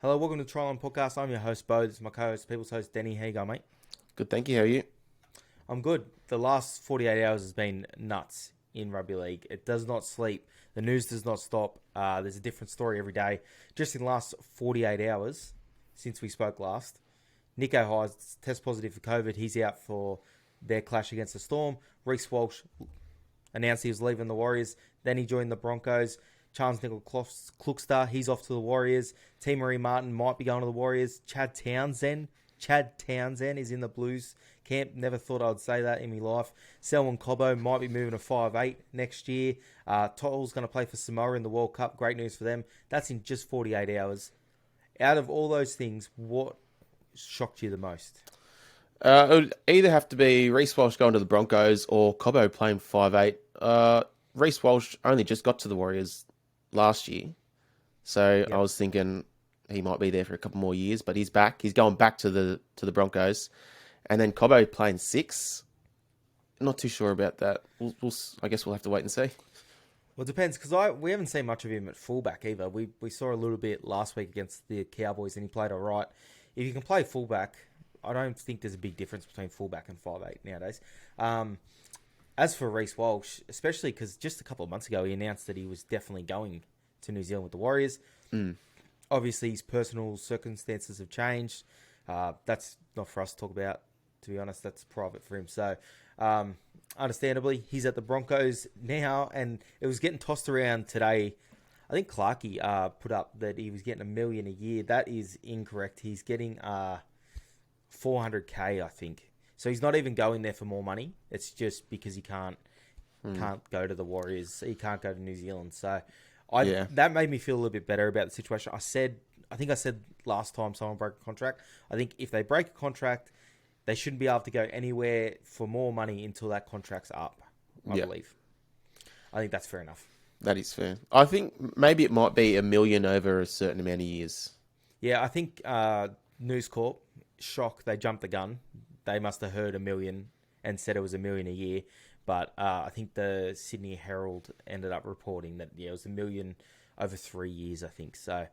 Hello, welcome to the Tryline Podcast. I'm your host, Bo. This is my co-host, People's host, Denny. How you going, mate? Good, thank you. How are you? I'm good. The last 48 hours has been nuts in rugby league. It does not sleep. The news does not stop. There's a different story every day. Just in the last 48 hours since we spoke last, Nico Hydes test positive for COVID. He's out for their clash against the Storm. Reece Walsh announced he was leaving the Warriors. Then he joined the Broncos. Charles Nickel-Kluxter, he's off to the Warriors. T. Marie Martin might be going to the Warriors. Chad Townsend is in the Blues camp. Never thought I'd say that in my life. Selwyn Cobbo might be moving to 5'8" next year. Tottle's going to play for Samoa in the World Cup. Great news for them. That's in just 48 hours. Out of all those things, what shocked you the most? It would either have to be Reece Walsh going to the Broncos or Cobbo playing 5'8". Reece Walsh only just got to the Warriors last year, so Yep. I was thinking he might be there for a couple more years, but he's back. He's going back to the Broncos, and then Cobbo playing 6. Not too sure about that. I guess we'll have to wait and see. Well, it depends, because we haven't seen much of him at fullback either. We saw a little bit last week against the Cowboys, and he played all right. If you can play fullback, I don't think there's a big difference between fullback and 5'8" nowadays. As for Reece Walsh, especially because just a couple of months ago he announced that he was definitely going to New Zealand with the Warriors. Obviously, his personal circumstances have changed. That's not for us to talk about, to be honest. That's private for him. So, understandably, he's at the Broncos now, and it was getting tossed around today. I think Clarkey put up that he was getting $1 million a year. That is incorrect. He's getting $400K, I think. So he's not even going there for more money. It's just because he can't go to the Warriors. He can't go to New Zealand. So that made me feel a little bit better about the situation. I think I said last time someone broke a contract, I think if they break a contract, they shouldn't be able to go anywhere for more money until that contract's up, I believe. I think that's fair enough. That is fair. I think maybe it might be $1 million over a certain amount of years. Yeah, I think News Corp, shock, they jumped the gun. They must have heard $1 million and said it was $1 million a year. But I think the Sydney Herald ended up reporting that it was $1 million over 3 years, I think. So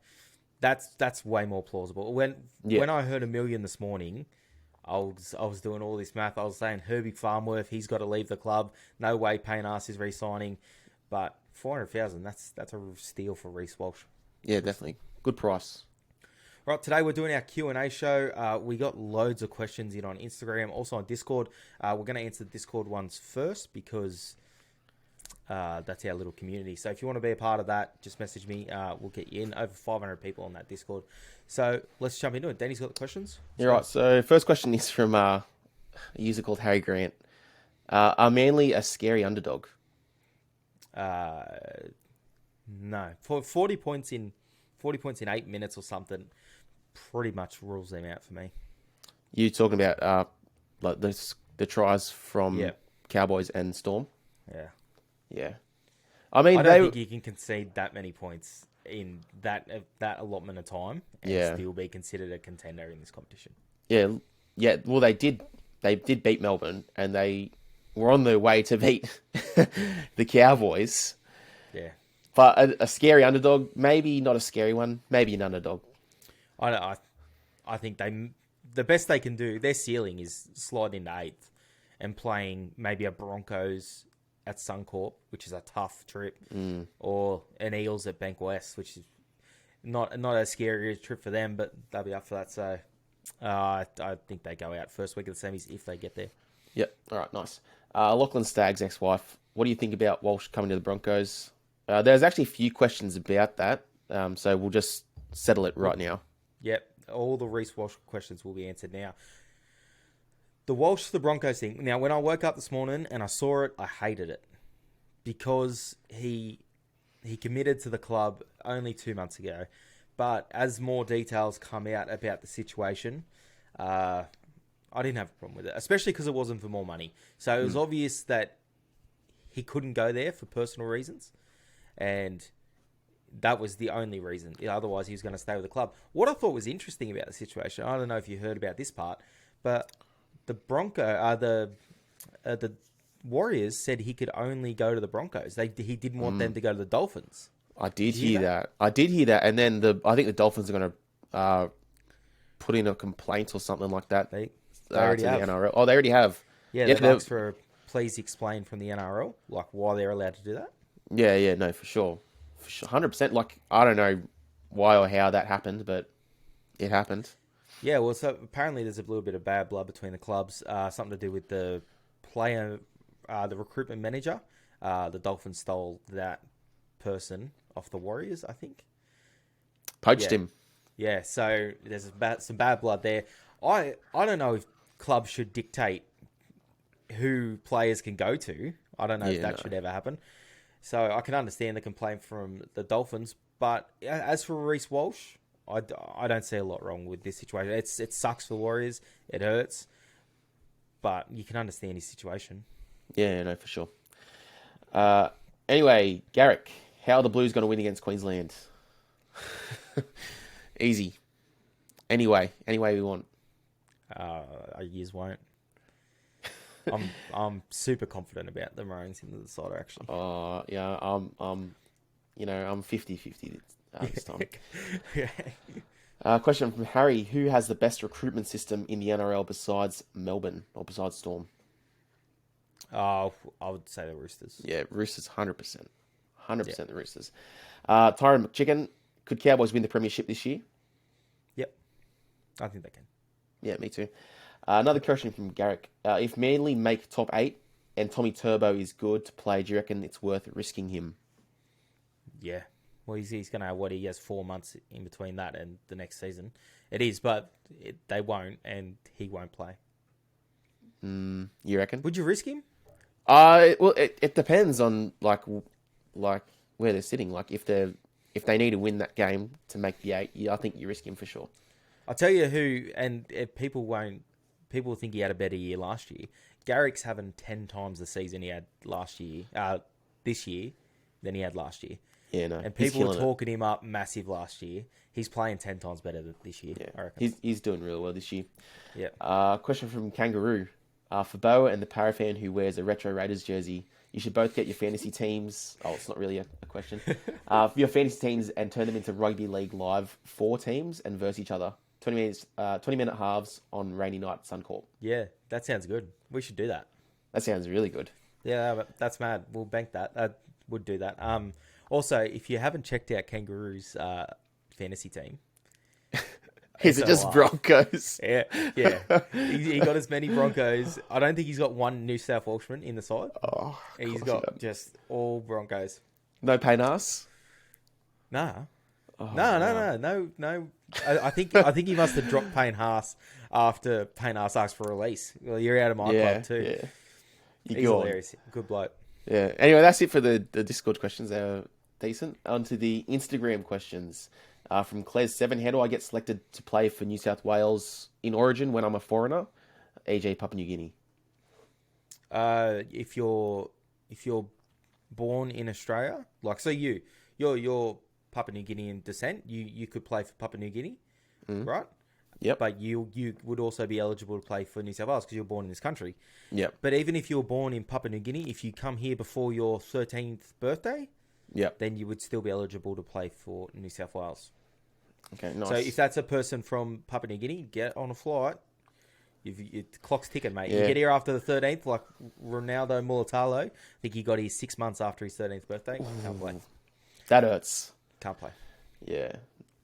that's way more plausible. When I heard $1 million this morning, I was doing all this math. I was saying Herbie Farmworth, he's got to leave the club. No way Payne Arce is re-signing. But $400,000, that's a steal for Reece Walsh. Yeah, definitely. Good price. Right, today we're doing our Q&A show. We got loads of questions in on Instagram, also on Discord. We're going to answer the Discord ones first because that's our little community. So if you want to be a part of that, just message me. We'll get you in. Over 500 people on that Discord. So let's jump into it. Danny's got the questions. You're right. So first question is from a user called Harry Grant. Are Manly a scary underdog? No. For 40 points in 8 minutes or something pretty much rules them out for me. You talking about like the tries from Cowboys and Storm? Yeah. I mean, I don't think you can concede that many points in that allotment of time and still be considered a contender in this competition. Yeah. Well, they did beat Melbourne, and they were on their way to beat the Cowboys. Yeah. But a scary underdog, maybe not a scary one, maybe an underdog. I think the best they can do, their ceiling is slide into 8th and playing maybe a Broncos at Suncorp, which is a tough trip, or an Eels at Bank West, which is not a scary trip for them, but they'll be up for that. So I think they go out first week of the semis if they get there. Yep. All right, nice. Lachlan Stagg's ex-wife, what do you think about Walsh coming to the Broncos? There's actually a few questions about that, so we'll just settle it right now. Yep, all the Reece Walsh questions will be answered now. The Walsh to the Broncos thing. Now, when I woke up this morning and I saw it, I hated it because he committed to the club only 2 months ago. But as more details come out about the situation, I didn't have a problem with it, especially because it wasn't for more money. So it was obvious that he couldn't go there for personal reasons. And that was the only reason. Otherwise, he was going to stay with the club. What I thought was interesting about the situation, I don't know if you heard about this part, but the the Warriors said he could only go to the Broncos. He didn't want them to go to the Dolphins. I did hear that. And then I think the Dolphins are going put in a complaint or something like that They to already the have. NRL. Oh, they already have. Yeah, Yeah, they've asked for a please explain from the NRL, like why they're allowed to do that. yeah, no, for sure. 100%. Like, I don't know why or how that happened, but it happened. Yeah, well, so apparently there's a little bit of bad blood between the clubs. Something to do with the player, the recruitment manager. The Dolphins stole that person off the Warriors, I think. Poached Yeah, him. yeah. So there's some bad blood there. I don't know if clubs should dictate who players can go to. I don't know if Yeah, that no. should ever happen. So I can understand the complaint from the Dolphins, but as for Reece Walsh, I don't see a lot wrong with this situation. It sucks for the Warriors. It hurts, but you can understand his situation. Yeah, no, for sure. Anyway, Garrick, how are the Blues going to win against Queensland? Easy. Anyway, any way we want. Our years won't. I'm super confident about the Maroons into the side actually. Yeah, I'm 50-50 this time. Yeah. Question from Harry: who has the best recruitment system in the NRL besides Melbourne or besides Storm? I would say the Roosters. Yeah, Roosters, 100%, 100% the Roosters. Tyron McChicken, could Cowboys win the premiership this year? Yep, I think they can. Yeah, me too. Another question from Garrick: if Manly make top 8 and Tommy Turbo is good to play, do you reckon it's worth risking him? Yeah. Well, he's going to have he has 4 months in between that and the next season. It is, but they won't, and he won't play. You reckon? Would you risk him? Well, it depends on like where they're sitting. Like if they need to win that game to make the 8, yeah, I think you risk him for sure. I'll tell you who, and people won't. People think he had a better year last year. Garrick's having 10 times the season he had last year, this year, than he had last year. Yeah, no, And he's people were killing it. talking him up massive last year. He's playing 10 times better this year. Yeah, I reckon. he's doing really well this year. Yeah. Question from Kangaroo. For Boa and the Parafan who wears a Retro Raiders jersey, you should both get your fantasy teams. Oh, it's not really a question. For your fantasy teams and turn them into Rugby League Live 4 teams and verse each other. 20-minute halves on rainy night at Suncorp. Yeah, that sounds good. We should do that. That sounds really good. Yeah, but that's mad. We'll bank that. Would do that. Also, if you haven't checked out Kangaroo's fantasy team, Is it just Broncos? Yeah. He got as many Broncos. I don't think he's got one New South Welshman in the side. Oh, He's got just all Broncos. No Paynas? Nah. Oh, No. I think he must have dropped Payne Haas after Payne Haas asked for release. Well, you're out of my club too. Yeah. He's hilarious. Good bloke. Yeah. Anyway, that's it for the Discord questions. They're decent. On to the Instagram questions. From Claire7, how do I get selected to play for New South Wales in Origin when I'm a foreigner? AJ Papua New Guinea. If you're born in Australia, like so you're Papua New Guinean descent, you could play for Papua New Guinea, right? Yep. But you would also be eligible to play for New South Wales because you're born in this country. Yep. But even if you're born in Papua New Guinea, if you come here before your 13th birthday, Yep. then you would still be eligible to play for New South Wales. Okay, nice. So if that's a person from Papua New Guinea, get on a flight. The clock's ticking, mate. Yeah. You get here after the 13th, like Ronaldo Mulatalo. I think he got here 6 months after his 13th birthday. Can't play. That hurts. Can't play. Yeah.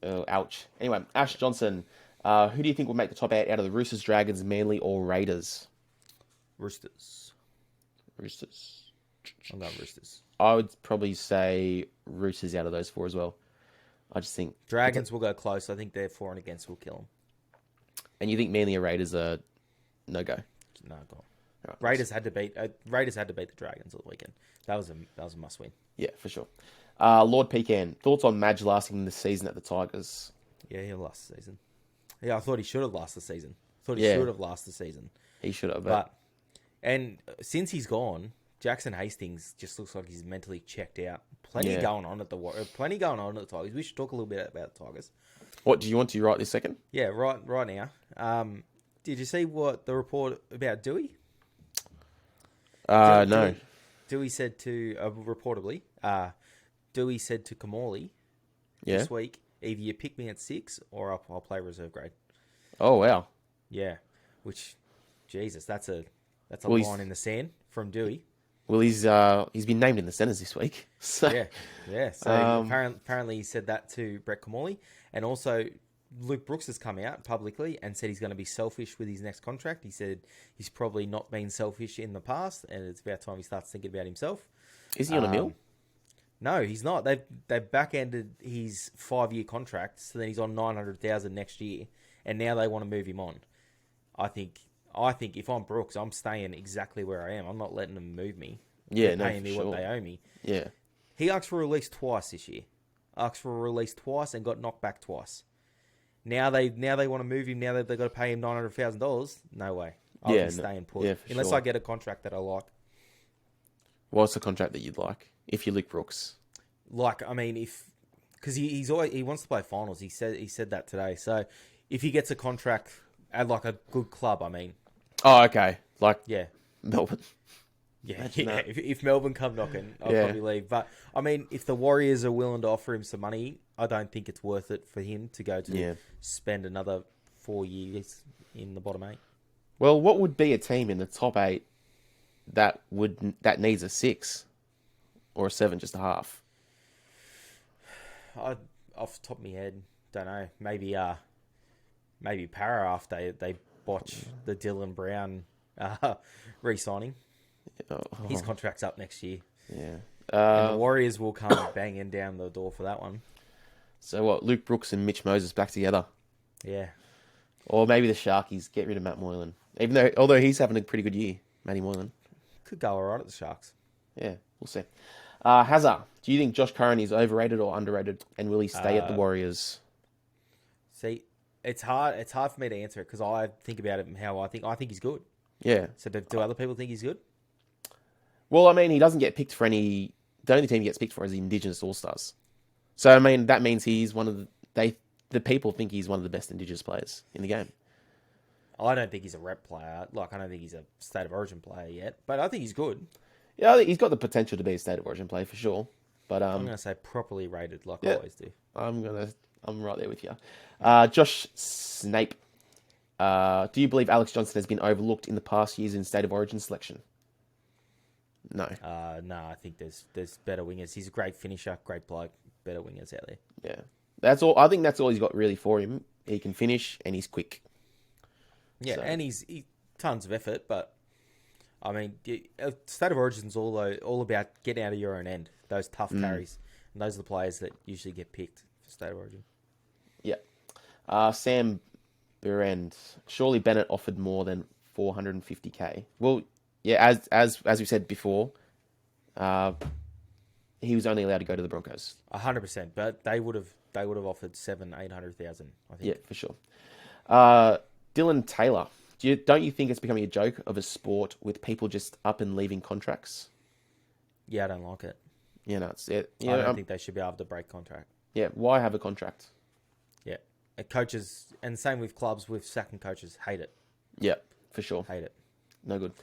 Oh, ouch. Anyway, Ash Johnson. Who do you think will make the top 8 out of the Roosters, Dragons, Manly, or Raiders? Roosters. I'm going Roosters. I would probably say Roosters out of those 4 as well. I just think Dragons will go close. I think their for and against will kill them. And you think Manly or Raiders are no go? No, go on. Right, Raiders had to beat the Dragons all the weekend. That was a must win. Yeah, for sure. Lord Pecan, thoughts on Madge lasting the season at the Tigers? Yeah, he'll last the season. Yeah, I thought he should have lasted the season. Should have lasted the season. He should have, and since he's gone, Jackson Hastings just looks like he's mentally checked out. Plenty going on at the Tigers. We should talk a little bit about the Tigers. What do you want to write this second? Yeah, right now. Did you see what the report about Dewey? No. Dewey said to reportedly, Dewey said to Kamali Yeah. this week, either you pick me at 6 or I'll play reserve grade. Oh wow. Yeah, which, Jesus, that's a Well, line in the sand from Dewey. Well, he's been named in the centres this week. So, Yeah. So apparently he said that to Brett Kamali, and also Luke Brooks has come out publicly and said he's going to be selfish with his next contract. He said he's probably not been selfish in the past, and it's about time he starts thinking about himself. Is he on a mill? No, he's not. They've back-ended his 5-year contract, so then he's on $900,000 next year, and now they want to move him on. I think if I'm Brooks, I'm staying exactly where I am. I'm not letting them move me. Yeah, They're paying me what they owe me. Yeah. He asked for a release twice this year. Asked for a release twice and got knocked back twice. Now they want to move him. Now that they've got to pay him $900,000. No way. I'll be staying put. Yeah, unless I get a contract that I like. What's the contract that you'd like if you Luke Brooks? Like, I mean, because he wants to play finals. He said that today. So if he gets a contract at like a good club, I mean. Oh, okay. Like Melbourne. Yeah. If Melbourne come knocking, I'll probably leave. But I mean, if the Warriors are willing to offer him some money, I don't think it's worth it for him to go to spend another 4 years in the bottom 8. Well, what would be a team in the top 8 that needs a 6 or a 7, just a half? Off the top of my head, don't know. Maybe Para after they botch the Dylan Brown re-signing. His contract's up next year. Yeah. And the Warriors will come banging down the door for that one. So what? Luke Brooks and Mitch Moses back together. Yeah. Or maybe the Sharkies get rid of Matt Moylan. Although he's having a pretty good year, Matty Moylan. Could go all right at the Sharks. Yeah, we'll see. Hazard, do you think Josh Curran is overrated or underrated, and will he stay at the Warriors? See, it's hard. It's hard for me to answer it because I think about it and how I think. I think he's good. Yeah. So do other people think he's good? Well, I mean, he doesn't get picked for any. The only team he gets picked for is the Indigenous All Stars. So I mean, that means he's one of the people think he's one of the best Indigenous players in the game. I don't think he's a rep player. Like, I don't think he's a State of Origin player yet, but I think he's good. Yeah, I think he's got the potential to be a State of Origin player for sure. But I'm going to say properly rated, like I always do. I'm right there with you. Josh Snape, do you believe Alex Johnson has been overlooked in the past years in State of Origin selection? No. No, I think there's better wingers. He's a great finisher, great bloke. Better wingers out there. Yeah, that's all. I think that's all he's got really for him. He can finish and he's quick. Yeah, so. And he's tons of effort, but I mean, State of Origin's all about getting out of your own end. Those tough carries, and those are the players that usually get picked for State of Origin. Yeah. Sam Burend. Surely Bennett offered more than $450K. Well, yeah, as we said before, he was only allowed to go to the Broncos. 100%, but they would have offered $700,000-800,000. I think. Yeah, for sure. Dylan Taylor. Don't you think it's becoming a joke of a sport with people just up and leaving contracts? Yeah, I don't like it. Yeah, no, it's it. I don't think they should be able to break contract. Yeah, why have a contract? Yeah, coaches, and same with clubs with sacking coaches, hate it. Yeah, for sure. Hate it. No good.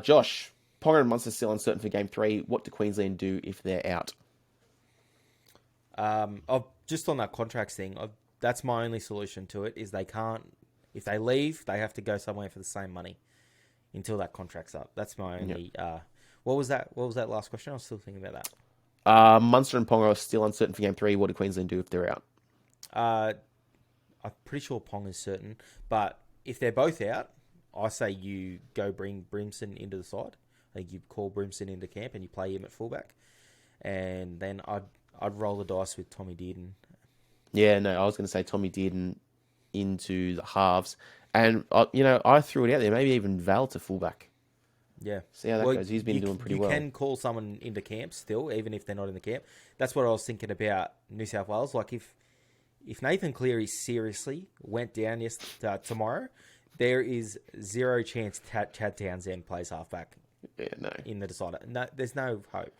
Josh, Ponga and Munster still uncertain for Game 3. What do Queensland do if they're out? Just on that contracts thing, that's my only solution to it, is they can't, if they leave, they have to go somewhere for the same money until that contract's up. That's my only... Yep. What was that last question? I was still thinking about that. Munster and Ponga are still uncertain for Game 3. What do Queensland do if they're out? I'm pretty sure Ponga's certain, but if they're both out, I say you go bring Brimson into the side. I think you call Brimson into camp and you play him at fullback. And then I'd roll the dice with Tommy Dearden. Yeah, no, I was going to say Tommy Dearden into the halves. And, I threw it out there. Maybe even Val to fullback. Yeah. See how that goes. He's been doing pretty well. You can call someone into camp still, even if they're not in the camp. That's what I was thinking about New South Wales. Like, if Nathan Cleary seriously went down tomorrow, there is zero chance Chad Townsend plays halfback. Yeah, no. In the decider. No, there's no hope.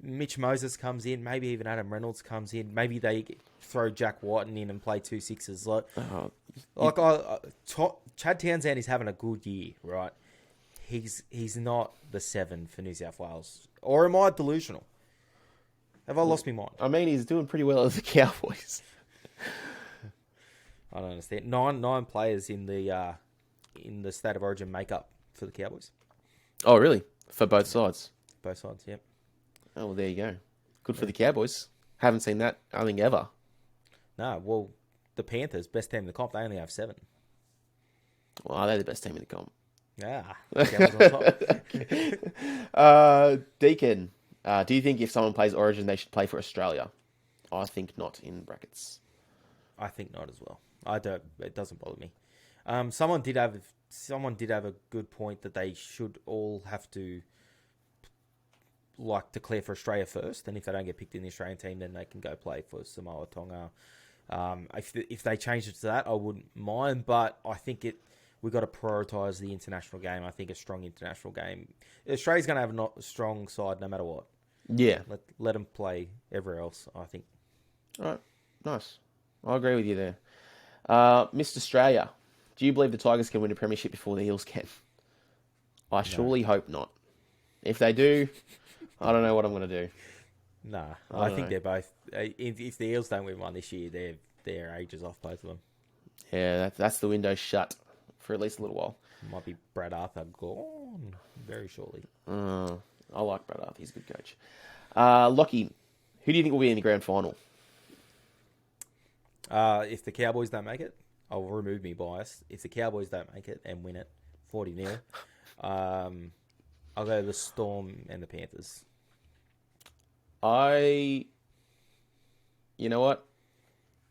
Mitch Moses comes in. Maybe even Adam Reynolds comes in. Maybe they throw Jack Whiten in and play 2 6s. Chad Townsend is having a good year, right? He's not the 7 for New South Wales. Or am I delusional? Have I lost my mind? I mean, he's doing pretty well as the Cowboys. I don't understand. Nine players in the State of Origin makeup for the Cowboys. Oh, really? For both sides? Both sides, yep. Oh, well, there you go. Good for the Cowboys. Haven't seen that, I think, ever. No, well, the Panthers, best team in the comp, they only have 7. Well, they're the best team in the comp. Yeah, Cowboys on top. Deacon, do you think if someone plays Origin, they should play for Australia? I think not, in brackets. I think not as well. I don't. It doesn't bother me. Someone did have a good point that they should all have to declare for Australia first, and if they don't get picked in the Australian team, then they can go play for Samoa, Tonga. If they change it to that, I wouldn't mind, but I think we've got to prioritise the international game. I think a strong international game. Australia's going to have a strong side no matter what. Yeah. Let them play everywhere else, I think. All right. Nice. I agree with you there. Mr. Australia, do you believe the Tigers can win a premiership before the Eels can? I surely hope not. If they do, I don't know what I'm going to do. Nah, I think they're both. If the Eels don't win one this year, they're ages off, both of them. Yeah, that's the window shut for at least a little while. Might be Brad Arthur gone very shortly. I like Brad Arthur. He's a good coach. Lockie, who do you think will be in the grand final? If the Cowboys don't make it, I'll remove me bias. If the Cowboys don't make it and win it 40-0, I'll go the Storm and the Panthers. You know what?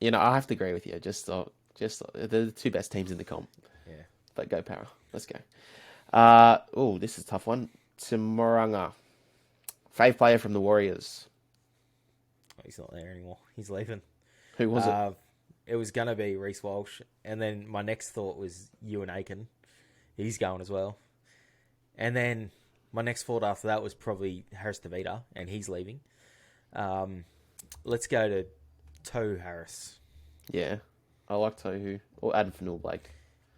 I have to agree with you. Just they're the two best teams in the comp. Yeah. But go Para. Let's go. This is a tough one. Timoranga. Fave player from the Warriors. Oh, he's not there anymore. He's leaving. Who was it? It was going to be Reece Walsh. And then my next thought was Ewan Aiken. He's going as well. And then my next thought after that was probably Harris DeVita, and he's leaving. Let's go to Tohu Harris. Yeah. I like Tohu. Or Adam Fanul-Blake.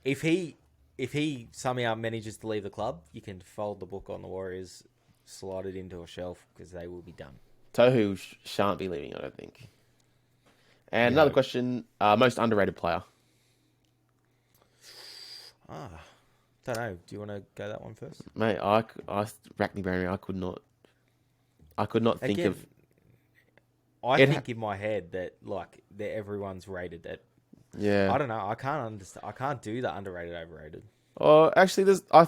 If he somehow manages to leave the club, you can fold the book on the Warriors, slide it into a shelf, because they will be done. Tohu shan't be leaving, I don't think. And another question, most underrated player. Don't know. Do you want to go that one first? Mate, I racked me brain. I could not think of. I think in my head that everyone's rated at. Yeah. I don't know. I can't understand. I can't do the underrated, overrated. Oh, actually, I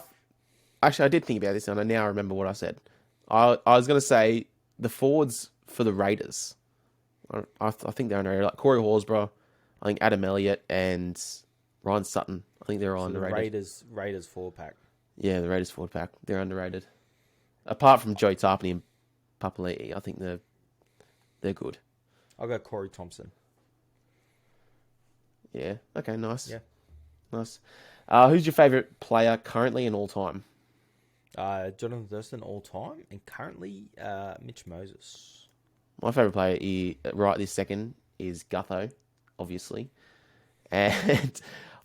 did think about this, and I now remember what I said. I was going to say the forwards for the Raiders. I think they're underrated. Like Corey Horsburgh, I think Adam Elliott and Ryan Sutton. I think they're all underrated. Raiders forward pack. Yeah, the Raiders forward pack. They're underrated. Apart from Joey Tarpany and Papali'i, I think they're good. I'll go Corey Thompson. Yeah. Okay. Nice. Yeah. Nice. Who's your favourite player currently and all time? Jonathan Thurston all time, and currently Mitch Moses. My favourite player right this second is Gutho, obviously, and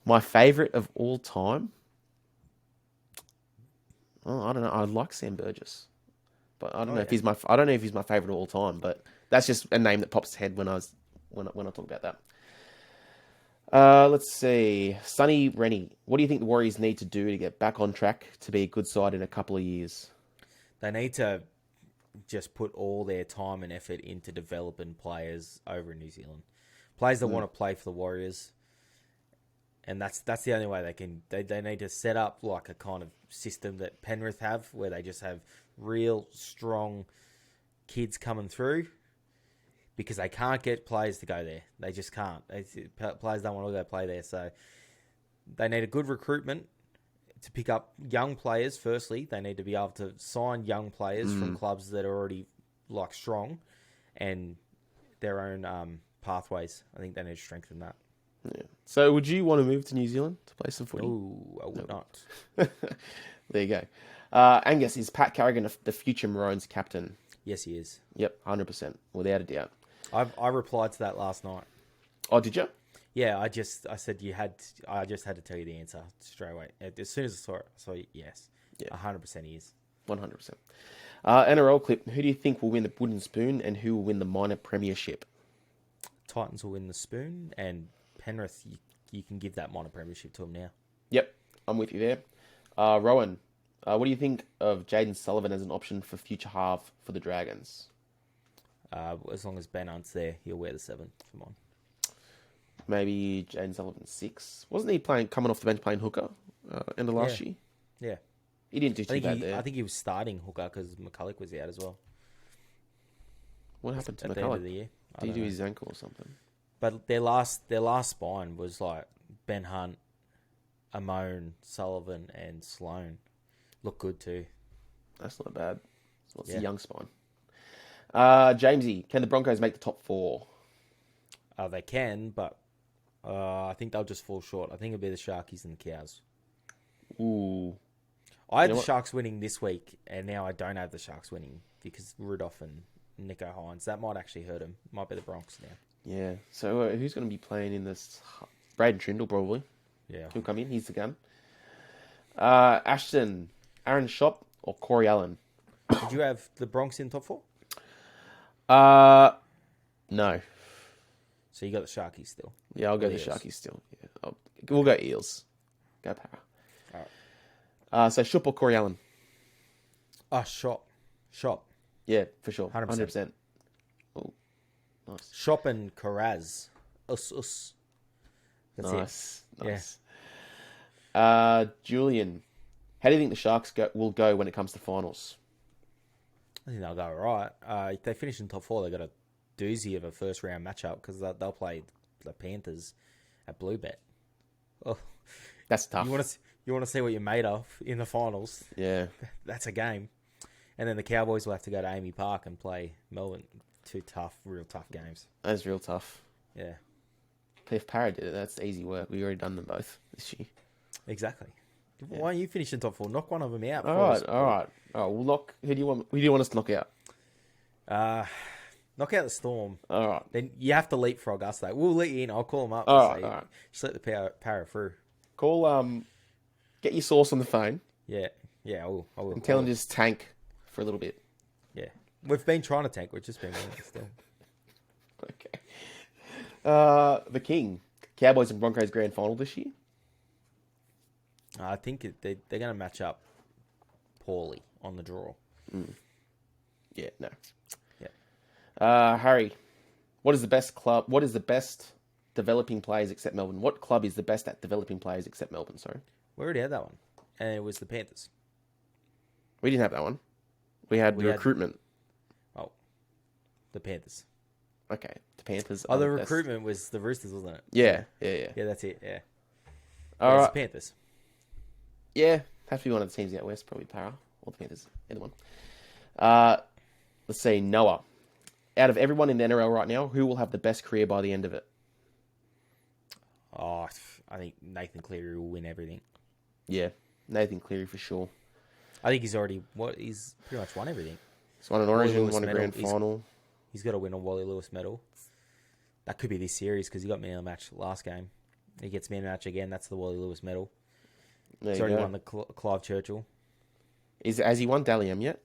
my favourite of all time. Oh, I don't know. I like Sam Burgess, but I don't know if he's my. I don't know if he's my favourite of all time, but that's just a name that pops to head when I talk about that. Let's see. Sonny Rennie, what do you think the Warriors need to do to get back on track to be a good side in a couple of years? They need to just put all their time and effort into developing players over in New Zealand. Players that want to play for the Warriors. And that's the only way they can. They need to set up like a kind of system that Penrith have, where they just have real strong kids coming through. Because they can't get players to go there. They just can't. Players don't want to go play there. So they need a good recruitment to pick up young players. Firstly, they need to be able to sign young players from clubs that are already strong and their own pathways. I think they need to strengthen that. Yeah. So would you want to move to New Zealand to play some footy? Oh, I would not. There you go. Angus, is Pat Carrigan the future Maroons captain? Yes, he is. Yep, 100%, without a doubt. I replied to that last night. Oh, did you? Yeah, I said I just had to tell you the answer straight away. As soon as I saw it, yes. Yeah. 100% he is. 100%. NRL clip. Who do you think will win the wooden spoon and who will win the minor premiership? Titans will win the spoon, and Penrith, you can give that minor premiership to them now. Yep, I'm with you there. Rowan, what do you think of Jaden Sullivan as an option for future half for the Dragons? As long as Ben Hunt's there, he'll wear the 7 for mine. Maybe Jaden Sullivan 6. Wasn't he coming off the bench playing hooker end of last year? Yeah. He didn't do too bad there. I think he was starting hooker because McCulloch was out as well. What happened to at McCulloch? the end of the year? Did he do his ankle or something? But their last spine was like Ben Hunt, Amon, Sullivan, and Sloan. Look good too. That's not bad. It's a young spine. Jamesy, can the Broncos make the top 4? They can, but I think they'll just fall short. I think it'll be the Sharkies and the Cows. Ooh. I had the Sharks winning this week, and now I don't have the Sharks winning because Rudolph and Nico Hines. That might actually hurt him. Might be the Bronx now. Yeah. So who's going to be playing in this? Braden Trindle, probably. Yeah. He'll come in. He's the gun. Ashton, Aaron Shop, or Corey Allen? Did you have the Bronx in top 4? No. So you got the Sharkies still. Yeah, I'll go the Sharkies still. Yeah. We'll go Eels. Go Para. All right. So Shop or Corey Allen? Shop. Yeah, for sure. 100%. 100%. Oh, nice. Shop and Carraz. Us. That's it. Nice. Julian, how do you think the Sharks will go when it comes to finals? I think they'll go all right. If they finish in top 4, they've got a doozy of a first round matchup because they'll play the Panthers at Bluebet. Oh, that's tough. You want to see what you're made of in the finals? Yeah, that's a game. And then the Cowboys will have to go to Amy Park and play Melbourne. 2 real tough games. That's real tough. Yeah. If Para did it, that's easy work. We've already done them both this year. Exactly. Yeah. Why don't you finish in top 4? Knock one of them out. All right. Oh, we'll knock. Who do you want us to knock out? Knock out the Storm. All right. Then you have to leapfrog us, though. We'll let you in. I'll call them up. All right. Just let the Para through. Call. Get your source on the phone. Yeah. I will. And tell him to just tank for a little bit. Yeah. We've been trying to tank. We've just been winning still. Okay. The King. Cowboys and Broncos grand final this year. I think they're going to match up poorly on the draw. Yeah, no. Yeah. Harry, what is the best club? What is the best developing players except Melbourne? What club is the best at developing players except Melbourne? Sorry. We already had that one. And it was the Panthers. We didn't have that one. We had recruitment. Oh. The Panthers. Okay. The Panthers. Oh, the recruitment was the Roosters, wasn't it? Yeah, that's it, yeah. All right. It's the Panthers. Yeah, have to be one of the teams out west, probably Para or the Panthers, either one. Let's see, Noah. Out of everyone in the NRL right now, who will have the best career by the end of it? Oh, I think Nathan Cleary will win everything. Yeah, Nathan Cleary for sure. I think he's pretty much won everything. He's won an Origin, won a grand final. He's got to win a Wally Lewis medal. That could be this series because he got man of the match last game. He gets man of the match again. That's the Wally Lewis medal. He's already won the Clive Churchill. Has he won Dally M yet?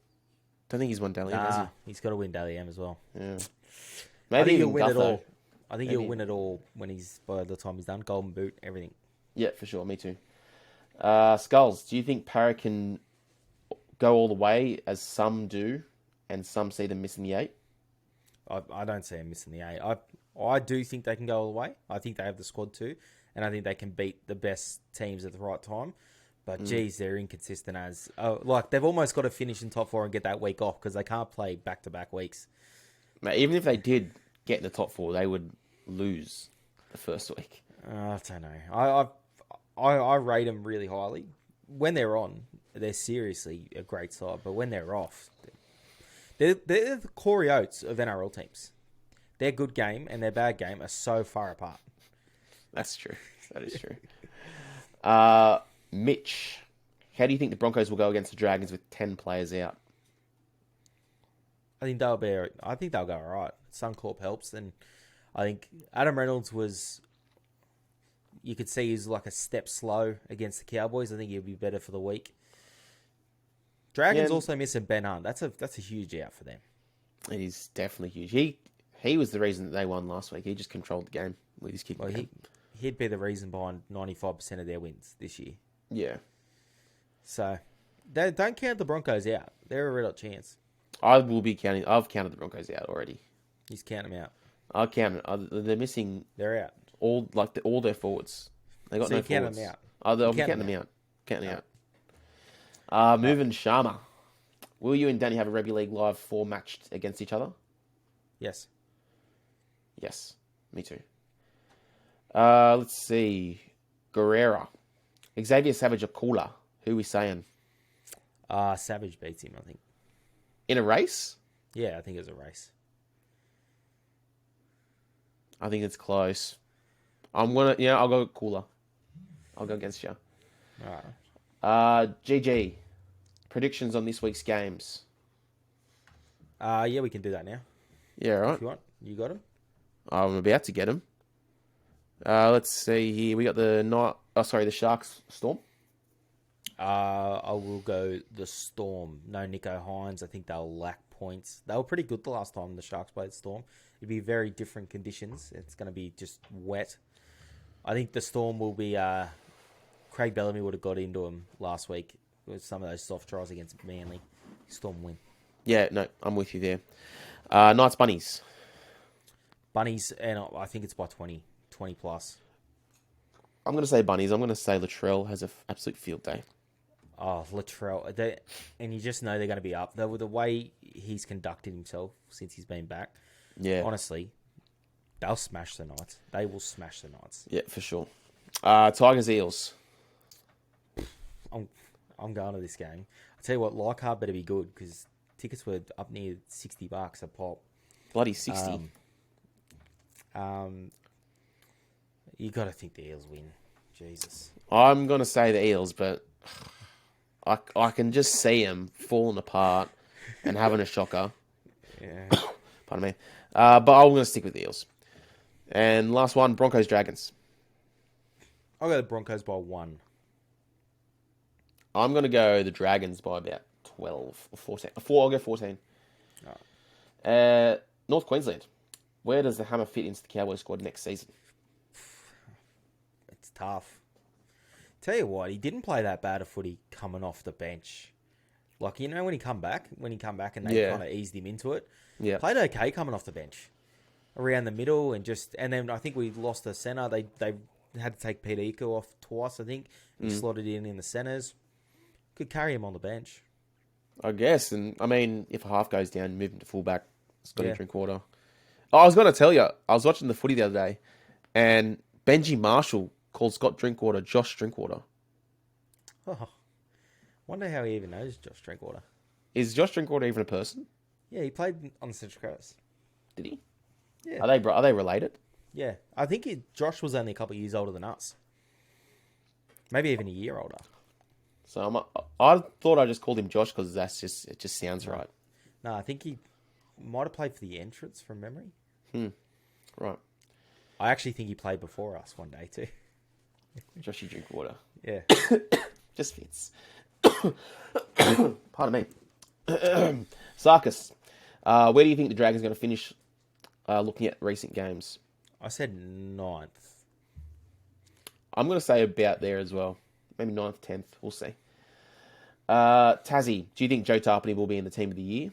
Don't think he's won Dally M, has he? He's got to win Dally M as well. Yeah. Maybe I think he'll win it all. I think he'll win it all by the time he's done. Golden boot, everything. Yeah, for sure. Me too. Skulls, do you think Para can go all the way as some do and some see them missing the 8? I don't see him missing the 8. I do think they can go all the way. I think they have the squad too. And I think they can beat the best teams at the right time. But, geez, they're inconsistent as... they've almost got to finish in top 4 and get that week off because they can't play back-to-back weeks. Mate, even if they did get in the top 4, they would lose the first week. I don't know. I rate them really highly. When they're on, they're seriously a great side. But when they're off, they're the Corey Oates of NRL teams. Their good game and their bad game are so far apart. That's true. That is true. Mitch, how do you think the Broncos will go against the Dragons with 10 players out? I think they'll go all right. Suncorp helps, and I think Adam Reynolds was. You could see he's like a step slow against the Cowboys. I think he'll be better for the week. Dragons also missing Ben Hunt. That's a huge out for them. It is definitely huge. He was the reason that they won last week. He just controlled the game with his kicking. Well, he'd be the reason behind 95% of their wins this year. Yeah. So, don't count the Broncos out. They're a real chance. I will be counting. I've counted the Broncos out already. He's counting them out. I'll count it. They're missing. They're out. All their forwards. They got So no you count forwards. them out. I'll be counting them out. Counting them out. Moving Sharma. Will you and Danny have a rugby league live 4 matched against each other? Yes. Yes. Me too. Let's see. Guerrera. Xavier Savage or Cooler? Who are we saying? Savage beats him, I think. In a race? Yeah, I think it was a race. I think it's close. I'll go Cooler. I'll go against you. All right. GG. Predictions on this week's games. Yeah, we can do that now. Yeah, right. If you want. You got him? I'm about to get him. Let's see here. We got the Sharks Storm. I will go the Storm. No Nico Hines. I think they'll lack points. They were pretty good the last time the Sharks played Storm. It'd be very different conditions. It's going to be just wet. I think the Storm will be... Craig Bellamy would have got into him last week with some of those soft tries against Manly. Storm win. Yeah, no, I'm with you there. Knights Bunnies. Bunnies, and I think it's by 20 plus. I'm going to say Bunnies. I'm going to say Latrell has an absolute field day. Oh, Latrell. And you just know they're going to be up. The way he's conducted himself since he's been back, yeah, honestly, they'll smash the Knights. They will smash the Knights. Yeah, for sure. Tigers Eels. I'm going to this game. I tell you what, Leichhardt better be good because tickets were up near $60 a pop. Bloody 60. You got to think the Eels win. Jesus. I'm going to say the Eels, but I can just see them falling apart and having a shocker. Yeah. Pardon me. But I'm going to stick with the Eels. And last one, Broncos Dragons. I'll go the Broncos by 1. I'm going to go the Dragons by about 12 or 14. I'll go 14. Right. North Queensland. Where does the Hammer fit into the Cowboys squad next season? It's tough. Tell you what, he didn't play that bad a footy coming off the bench. Like, you know, when he come back and they kind of eased him into it. Yeah. Played okay coming off the bench. Around the middle and then I think we lost the centre. They had to take Peter Iko off twice, I think. He slotted in the centres. Could carry him on the bench. I guess. And, I mean, if a half goes down, move him to fullback. Scotty Drinkwater. Oh, I was going to tell you, I was watching the footy the other day, and Benji Marshall called Scott Drinkwater Josh Drinkwater. Oh, wonder how he even knows Josh Drinkwater. Is Josh Drinkwater even a person? Yeah, he played on the Central Coast. Did he? Yeah. Are they related? Yeah. I think Josh was only a couple of years older than us. Maybe even a year older. So I thought I just called him Josh because it just sounds right. No, I think he might have played for the Entrance from memory. Right. I actually think he played before us one day too. Joshy Drinkwater. Yeah. Just fits. Pardon me. Sarkis. Where do you think the Dragons are going to finish looking at recent games? I said 9th. I'm going to say about there as well. Maybe 9th, 10th. We'll see. Tassie, do you think Joe Tarpany will be in the team of the year?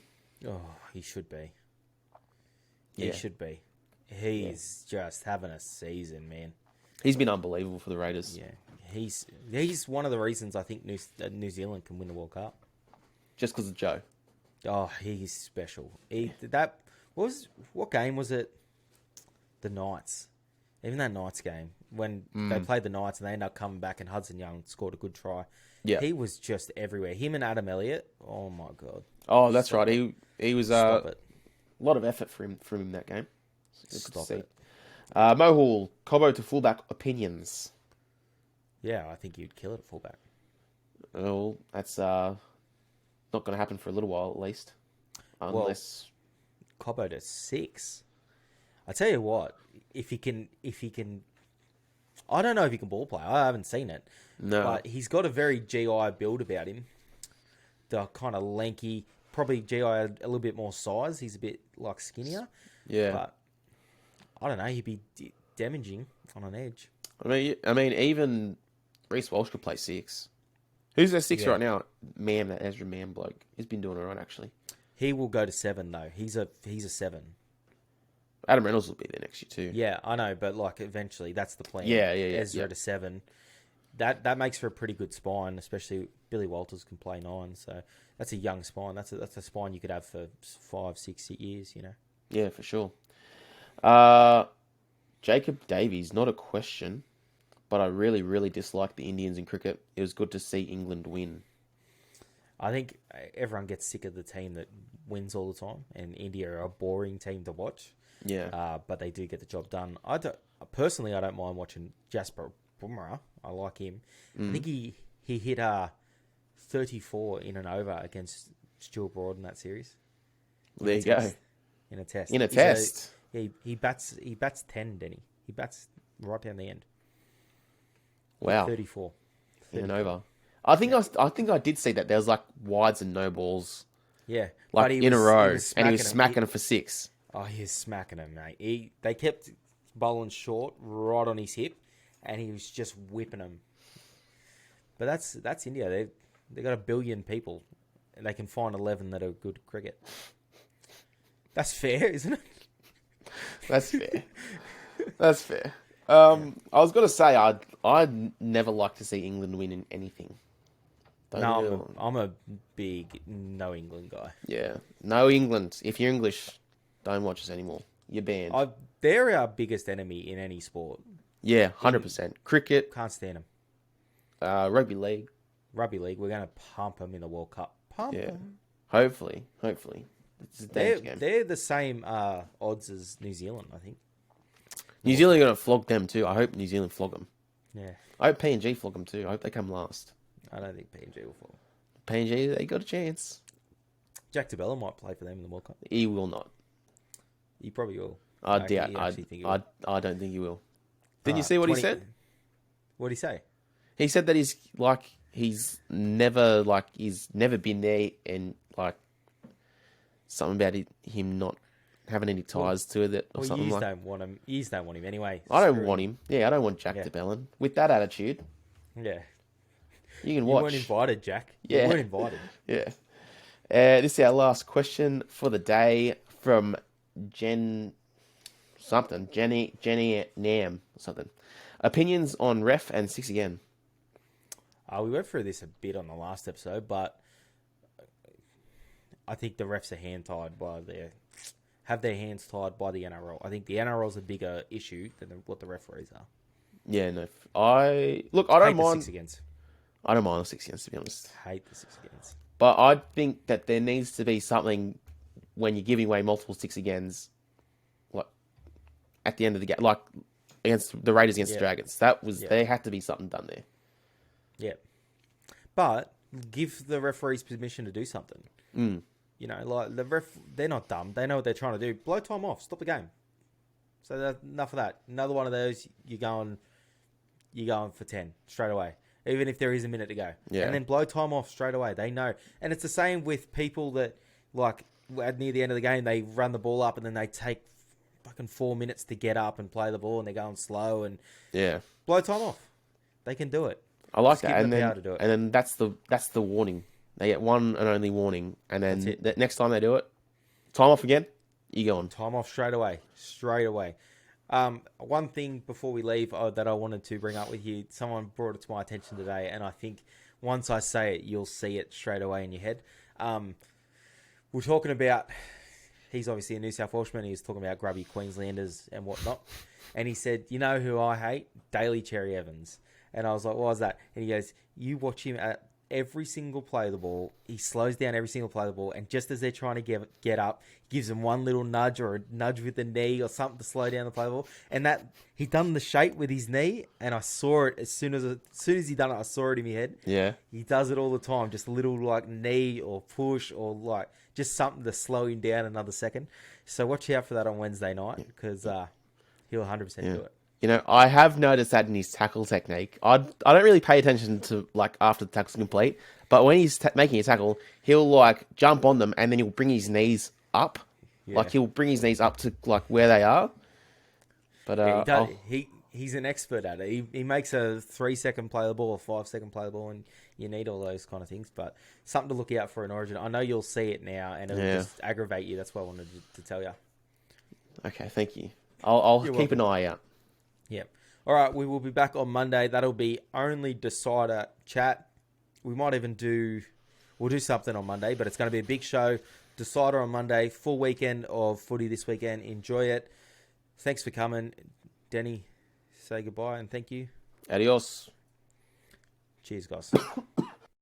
Oh, he should be. Yeah. He should be. He's just having a season, man. He's been unbelievable for the Raiders. Yeah. He's one of the reasons I think New Zealand can win the World Cup. Just because of Joe. Oh, he's special. What game was it? The Knights. Even that Knights game, when they played the Knights and they ended up coming back and Hudson Young scored a good try. Yeah. He was just everywhere. Him and Adam Elliott, oh my God. Oh, that's right. He was Stop it. a lot of effort from him that game. Stop it. Mohall, Cobbo to fullback opinions. Yeah, I think you'd kill it at fullback. Well, that's not going to happen for a little while at least. Unless Cobbo to 6. I tell you what, if he can, I don't know if he can ball play. I haven't seen it. No. But he's got a very GI build about him. the kind of lanky. Probably GI had a little bit more size. He's a bit like skinnier. Yeah. But I don't know. He'd be damaging on an edge. I mean, even Reece Walsh could play 6. Who's their 6 right now? That Ezra Mam bloke. He's been doing all right, actually. He will go to 7 though. He's a 7. Adam Reynolds will be there next year too. Yeah, I know, but like eventually, that's the plan. Yeah. Ezra to 7. That makes for a pretty good spine, especially Billy Walters can play 9, so that's a young spine. That's a spine you could have for 5, 6 years. Yeah, for sure. Jacob Davies, not a question, but I really, really dislike the Indians in cricket. It was good to see England win. I think everyone gets sick of the team that wins all the time, and India are a boring team to watch. Yeah. But they do get the job done. I don't mind watching Jasper Bumrah. I like him. I think he hit 34 in an over against Stuart Broad in that series. There you go. In a test. In a test. He bats 10, Denny. He bats right down the end. Wow. 34. In an over. I think I did see that there was like wides and no balls. Yeah. Like in a row. And he was smacking them for 6. Oh, he was smacking him, mate. They kept bowling short right on his hip, and he was just whipping them. But that's India. They got 1 billion people, and they can find 11 that are good at cricket. That's fair, isn't it? That's fair. That's fair. I was gonna say I'd never like to see England win in anything. I'm a big no England guy. Yeah, no England. If you're English, don't watch us anymore. You're banned. They're our biggest enemy in any sport. Yeah, 100%. Cricket. Can't stand them. Rugby league. Rugby league. We're going to pump them in the World Cup. Pump them. Hopefully. It's a danger game. They're the same odds as New Zealand, I think. New Zealand are going to flog them too. I hope New Zealand flog them. Yeah. I hope PNG flog them too. I hope they come last. I don't think PNG will fall. PNG, they got a chance. Jack DeBella might play for them in the World Cup. He will not. He probably will. I doubt. I don't think he will. Didn't you see what he said? What did he say? He said that he's never been there, and like something about him not having any ties to it or something like. You just don't want him anyway. I don't want him. Yeah, I don't want Jack DeBellin with that attitude. Yeah. You can watch. You weren't invited, Jack. Yeah. You weren't invited. Yeah. This is our last question for the day from Jenny Nam or something. Opinions on ref and 6 again. We went through this a bit on the last episode, but I think the refs are have their hands tied by the NRL. I think the NRL is a bigger issue than what the referees are. Yeah, no. I don't mind. The 6 against. I don't mind the 6 against, to be honest. Hate the 6 against. But I think that there needs to be something when you're giving away multiple 6 against, like at the end of the game, like against the Raiders against the Dragons. There had to be something done there. Yeah, but give the referees permission to do something. You know, like they're not dumb. They know what they're trying to do. Blow time off. Stop the game. So enough of that. Another one of those. You're going for 10 straight away, even if there is a minute to go. Yeah. And then blow time off straight away. They know. And it's the same with people that, like, near the end of the game, they run the ball up and then they take fucking 4 minutes to get up and play the ball and they're going slow and blow time off. They can do it. I like Just that. give And them then, power to do it. and then that's the warning. They get one and only warning. And then the next time they do it, time off again, you go on. Time off straight away. Straight away. One thing before we leave that I wanted to bring up with you, someone brought it to my attention today, and I think once I say it, you'll see it straight away in your head. We're talking about, he's obviously a New South Welshman, he was talking about grubby Queenslanders and whatnot, and he said, you know who I hate? Daly Cherry Evans. And I was like, why is that? And he goes, you watch him at every single play of the ball. He slows down every single play of the ball, and just as they're trying to get up, gives them one little nudge or a nudge with the knee or something to slow down the play of the ball. And that he done the shape with his knee, and I saw it as soon as he done it. I saw it in my head. Yeah, he does it all the time. Just a little like knee or push or like just something to slow him down another second. So watch out for that on Wednesday night because he'll 100% do it. You know, I have noticed that in his tackle technique. I don't really pay attention to, like, after the tackle's complete, But when he's making a tackle, he'll like jump on them and then he'll bring his knees up. Yeah. Like he'll bring his knees up to like where they are. But he's an expert at it. He makes a 3-second play the ball or 5-second play the ball, and you need all those kind of things. But something to look out for in Origin. I know you'll see it now, and it'll just aggravate you. That's what I wanted to tell you. Okay, thank you. I'll keep welcome. an eye out. Yep. All right, we will be back on Monday. That'll be only Decider chat. We might even we'll do something on Monday, but it's going to be a big show. Decider on Monday, full weekend of footy this weekend. Enjoy it. Thanks for coming. Denny, say goodbye and thank you. Adios. Cheers, guys.